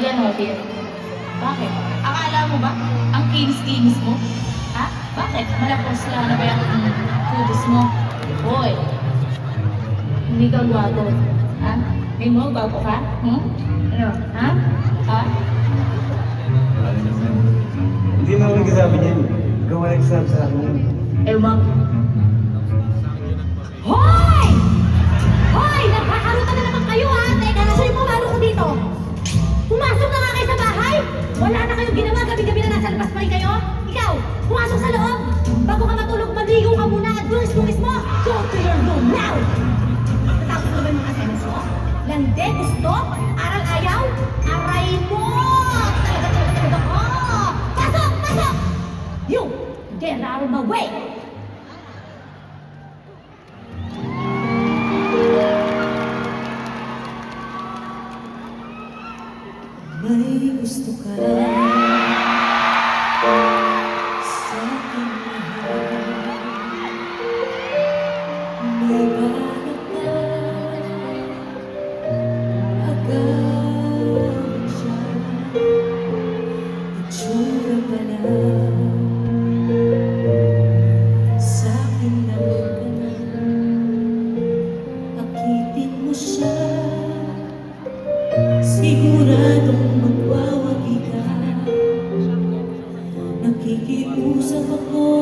Talaga, Nobit? Bakit? Akala mo ba, ang kinis-kinis mo? Ha? Bakit? Malapos lang na ba yung kudos mo? Hoy, hindi ka gwapo. Ha? Hindi mo, gwapo ka? Hmm? Ano? Ha? Ha? Hindi mo ako nagsasabi niyan. Ikaw ang nagsasabi sa akin yun. Ewan. Hoy! Hoy! Nagkakarutan na naman kayo ha! Teka, nasa yung pumalo ko dito? Pumasok na nga kayo sa bahay! Wala na kayong ginawa, gabi-gabi na nasa labas pa rin kayo? Ikaw, pumasok sa loob! Bago ka matulog, maligo ka muna at bulis-bulis mo! Go to your room now! Natapos mo ba yung mga assignments mo? Lande, gusto? Aral ayaw? Aray mo! Talaga! Oh! Pasok! Pasok! You! Get out of my way! May gusto ka sa aking mahal. May balak ka agad siya. Itsura pa lang sa akin naman ka na. Akitin mo siya, siguradong magwawagi ka. Nakikiusap ako